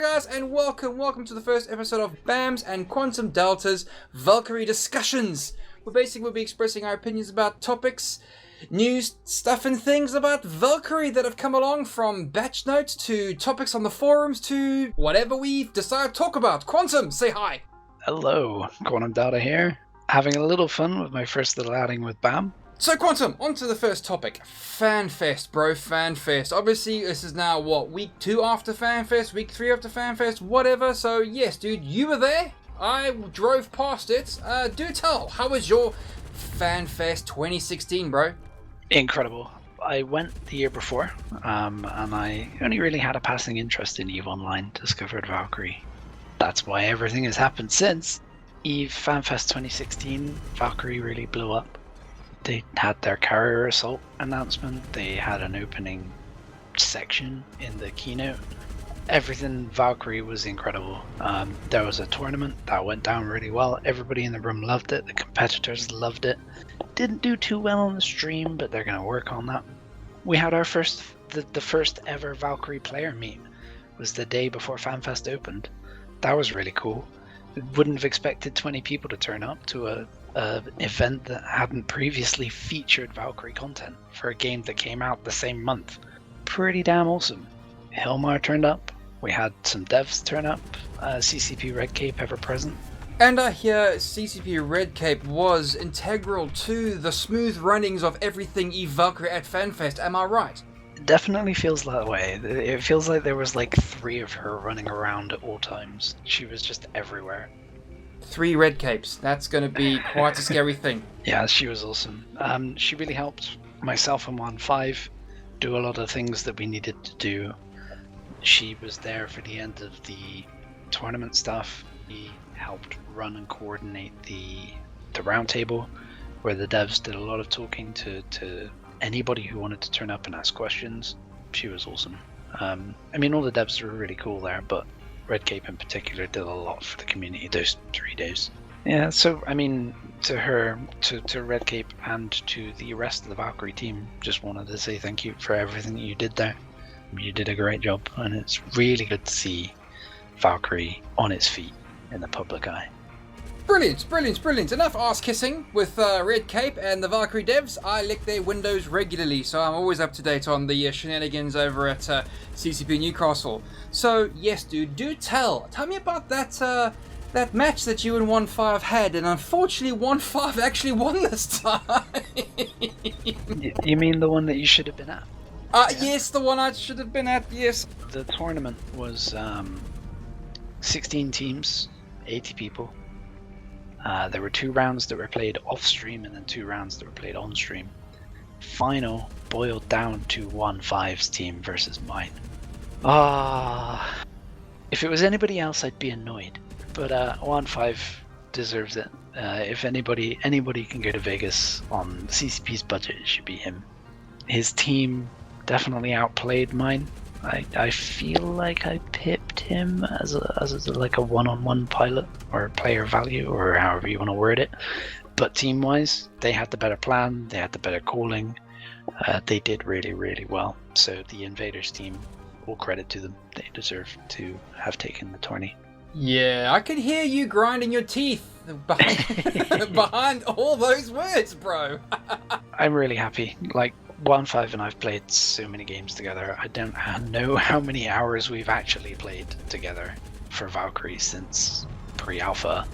guys, and welcome to the first episode of BAMM's and QuantumDelta's Valkyrie discussions. We'll be expressing our opinions about topics, news, stuff and things about Valkyrie that have come along, from batch notes to topics on the forums to whatever we decide to talk about. Quantum, say hi. Hello, QuantumDelta here. Having a little fun with my first little outing with BAMM. So Quantum, on to the first topic. FanFest, bro, FanFest. Obviously, this is now, week 2 after FanFest, week 3 after FanFest, whatever. So yes, dude, you were there. I drove past it. Do tell, how was your FanFest 2016, bro? Incredible. I went the year before, and I only really had a passing interest in EVE Online, discovered Valkyrie. That's why everything has happened since. EVE FanFest 2016, Valkyrie really blew up. They had their carrier assault announcement, they had an opening section in the keynote. Everything Valkyrie was incredible. There was a tournament that went down really well. Everybody in the room loved it, the competitors loved it. Didn't do too well on the stream, but they're going to work on that. We had our first ever Valkyrie player meet. It was the day before FanFest opened. That was really cool. Wouldn't have expected 20 people to turn up to a event that hadn't previously featured Valkyrie content for a game that came out the same month. Pretty damn awesome. Hilmar turned up. We had some devs turn up. CCP Redcape ever present. And I hear CCP Redcape was integral to the smooth runnings of everything EVE Valkyrie at FanFest. Am I right? It definitely feels that way. It feels like there was like 3 of her running around at all times. She was just everywhere. 3 Redcapes. That's going to be quite a scary thing. Yeah, she was awesome. She really helped myself and 1.5 do a lot of things that we needed to do. She was there for the end of the tournament stuff. She helped run and coordinate the roundtable, where the devs did a lot of talking to anybody who wanted to turn up and ask questions. She was awesome. I mean, all the devs were really cool there, but Redcape in particular did a lot for the community those 3 days. Yeah, so I mean, to her, to Redcape, and to the rest of the Valkyrie team, just wanted to say thank you for everything that you did there. You did a great job, and it's really good to see Valkyrie on its feet in the public eye. Brilliant. Enough ass kissing with Redcape and the Valkyrie devs. I lick their windows regularly, so I'm always up to date on the shenanigans over at CCP Newcastle. So yes, dude, do tell me about that match that you and 1.5 had, and unfortunately 1.5 actually won this time. You mean the one that you should have been at? Yeah. Yes, the one I should have been at, yes. The tournament was 16 teams, 80 people. There were 2 rounds that were played off stream and then 2 rounds that were played on stream. Final boiled down to 1.5's team versus mine. If it was anybody else, I'd be annoyed. But 1.5 deserves it. If anybody can go to Vegas on CCP's budget, it should be him. His team definitely outplayed mine. I feel like I pipped him as like a one-on-one pilot or player value, or however you want to word it. But team-wise, they had the better plan, they had the better calling. They did really, really well. So the Invaders team, all credit to them. They deserve to have taken the tourney. Yeah, I could hear you grinding your teeth behind all those words, bro. I'm really happy. Like, 1.5 and I've played so many games together. I don't know how many hours we've actually played together for Valkyrie since pre-alpha.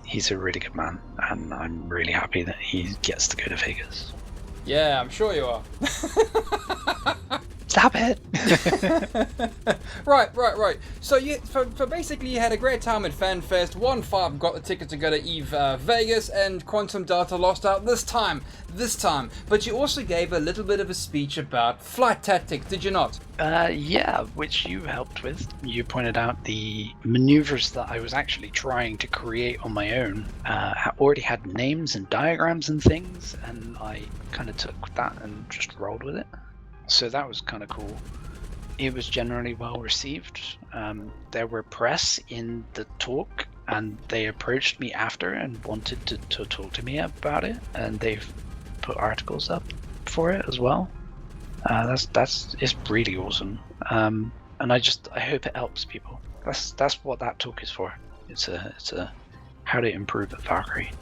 He's a really good man, and I'm really happy that he gets to go to Vegas. Yeah, I'm sure you are. Stop it! Right. So basically you had a great time at FanFest. 1.5 got the ticket to go to EVE Vegas, and QuantumDelta lost out this time. But you also gave a little bit of a speech about flight tactics, did you not? Yeah, which you helped with. You pointed out the maneuvers that I was actually trying to create on my own. Already had names and diagrams and things, and I kind of took that and just rolled with it. So that was kind of cool. It was generally well received. There were press in the talk, and they approached me after and wanted to talk to me about it, and they've put articles up for it as well. It's really awesome. And I hope it helps people. That's what that talk is for. It's a how to improve at Valkyrie.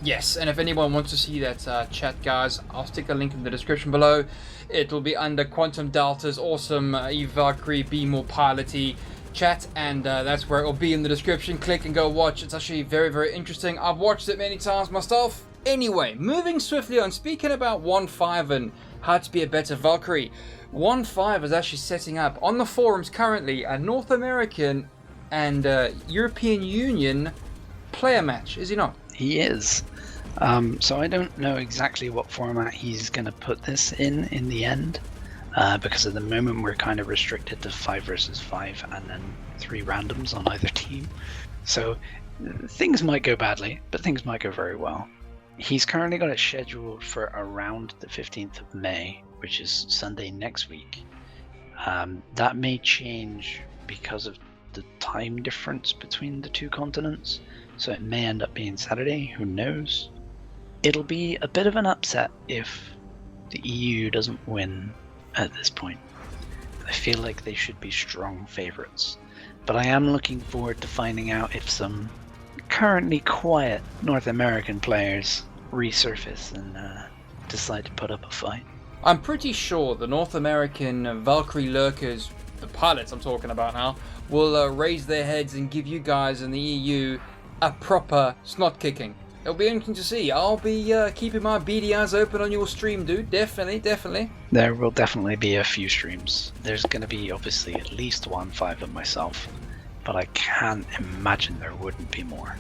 Yes, and if anyone wants to see that chat, guys, I'll stick a link in the description below. It'll be under QuantumDelta's awesome Eve Valkyrie Be More Piloty chat, and that's where it'll be in the description. Click and go watch. It's actually very, very interesting. I've watched it many times myself. Anyway, moving swiftly on, speaking about 1.5 and how to be a better Valkyrie, 1.5 is actually setting up on the forums currently a North American and European Union player match, is he not? He is. So I don't know exactly what format he's going to put this in the end, because at the moment we're kind of restricted to 5 versus 5 and then 3 randoms on either team. So things might go badly, but things might go very well. He's currently got it scheduled for around the 15th of May, which is Sunday next week. That may change because of the time difference between the 2 continents, so it may end up being Saturday, who knows. It'll be a bit of an upset if the EU doesn't win at this point. I feel like they should be strong favourites, but I am looking forward to finding out if some currently quiet North American players resurface and decide to put up a fight. I'm pretty sure the North American Valkyrie lurkers, the pilots I'm talking about now, will raise their heads and give you guys in the EU a proper snot kicking. It'll be interesting to see. I'll be keeping my beady eyes open on your stream, dude. Definitely. There will definitely be a few streams. There's going to be obviously at least 1.5 of myself, but I can't imagine there wouldn't be more.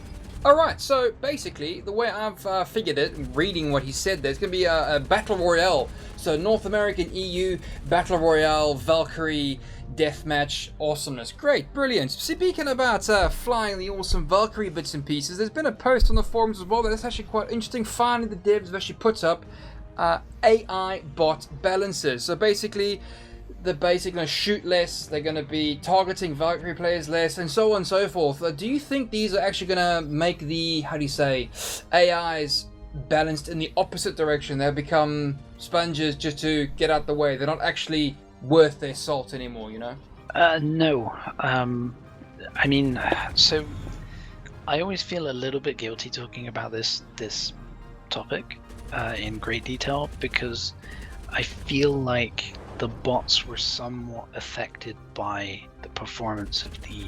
Alright, so basically, the way I've figured it, reading what he said, there's going to be a Battle Royale. So North American EU Battle Royale Valkyrie deathmatch awesomeness. Great, brilliant. Speaking about flying the awesome Valkyrie bits and pieces, there's been a post on the forums as well that's actually quite interesting. Finally, the devs have actually put up AI bot balances. So basically, they're basically going to shoot less, they're going to be targeting Valkyrie players less, and so on and so forth. Do you think these are actually going to make the, how do you say, AIs balanced in the opposite direction? They'll become sponges just to get out the way. They're not actually worth their salt anymore, you know? No. I mean, so I always feel a little bit guilty talking about this topic in great detail, because I feel like the bots were somewhat affected by the performance of the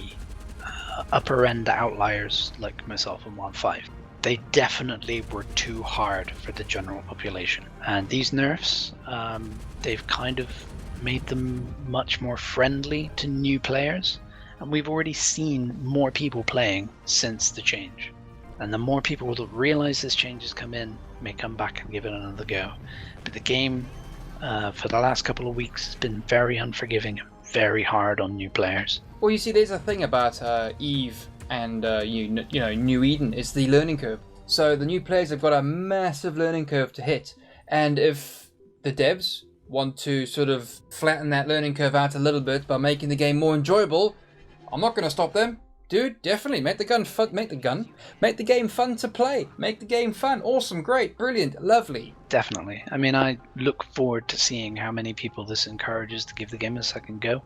upper end outliers like myself and 1.5. They definitely were too hard for the general population, and these nerfs, they've kind of made them much more friendly to new players, and we've already seen more people playing since the change. And the more people will realize this change has come in, may come back and give it another go. But the game for the last couple of weeks has been very unforgiving and very hard on new players. Well, you see, there's a thing about Eve and you know, New Eden. It's the learning curve. So the new players have got a massive learning curve to hit, and if the devs want to sort of flatten that learning curve out a little bit by making the game more enjoyable, I'm not going to stop them. Dude, definitely make the game fun to play. Make the game fun. Awesome, great, brilliant, lovely. Definitely. I mean, I look forward to seeing how many people this encourages to give the game a second go,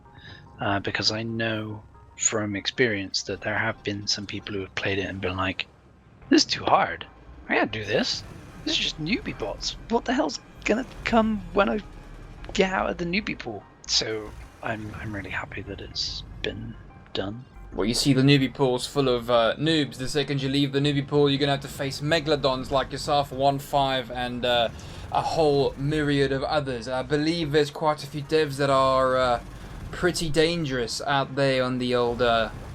because I know from experience that there have been some people who have played it and been like, this is too hard. I can't do this. This is just newbie bots. What the hell's gonna come when I get out of the newbie pool? So I'm really happy that it's been done. Well, you see, the newbie pool's full of noobs. The second you leave the newbie pool, you're going to have to face megalodons like yourself, 1.5, and a whole myriad of others. I believe there's quite a few devs that are pretty dangerous out there on the old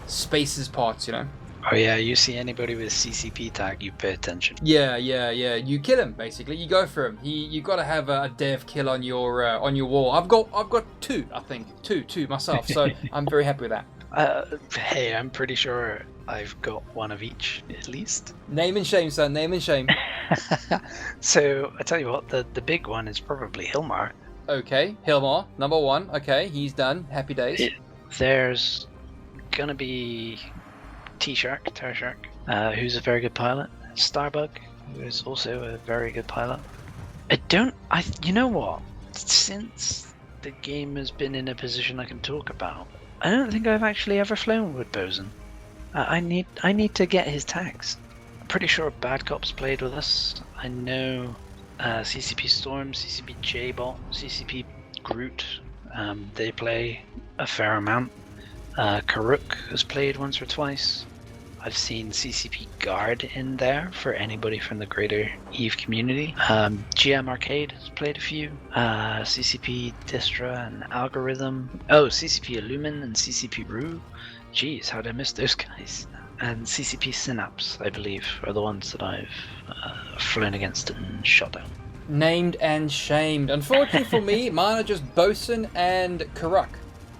spaces parts, you know? Oh yeah, you see anybody with CCP tag, you pay attention. Yeah. You kill him, basically. You go for him. You got to have a dev kill on your wall. I've got 2, I think. Two myself, so I'm very happy with that. Hey, I'm pretty sure I've got one of each, at least. Name and shame, son. Name and shame. So, I tell you what, the big one is probably Hilmar. Okay, Hilmar, number 1. Okay, he's done. Happy days. There's gonna be T-Shark, Tershark, who's a very good pilot. Starbug, who is also a very good pilot. You know what? Since the game has been in a position I can talk about. I don't think I've actually ever flown with Bosun. I need to get his tags. I'm pretty sure Bad Cop's played with us. I know CCP Storm, CCP J-Bot, CCP Groot, they play a fair amount. Karuk has played once or twice. I've seen CCP Guard in there for anybody from the greater EVE community. GM Arcade has played a few. CCP Distra and Algorithm. Oh, CCP Illumin and CCP Rue. Jeez, how did I miss those guys? And CCP Synapse, I believe, are the ones that I've flown against and shot down. Named and shamed. Unfortunately for me, mine are just Bosun and Karuk.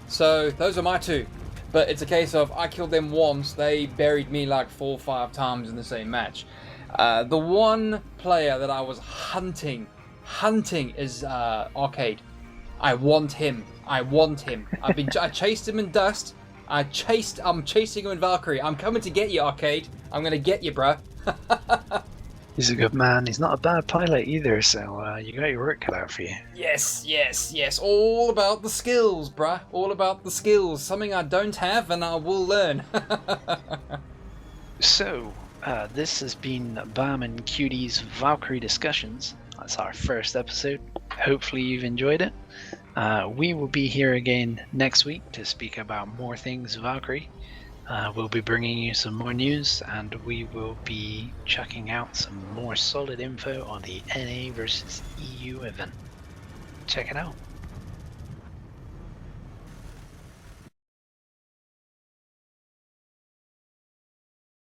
So those are my two. But it's a case of I killed them once, they buried me like 4 or 5 times in the same match. The one player that I was hunting is Arcade. I want him. I chased him in Dust. I'm chasing him in Valkyrie. I'm coming to get you, Arcade. I'm gonna get you, bruh. He's a good man. He's not a bad pilot either, so you got your work cut out for you. Yes. All about the skills, bruh. All about the skills. Something I don't have and I will learn. So, this has been BAMM and QD's Valkyrie discussions. That's our first episode. Hopefully you've enjoyed it. We will be here again next week to speak about more things Valkyrie. We'll be bringing you some more news, and we will be checking out some more solid info on the NA versus EU event. Check it out.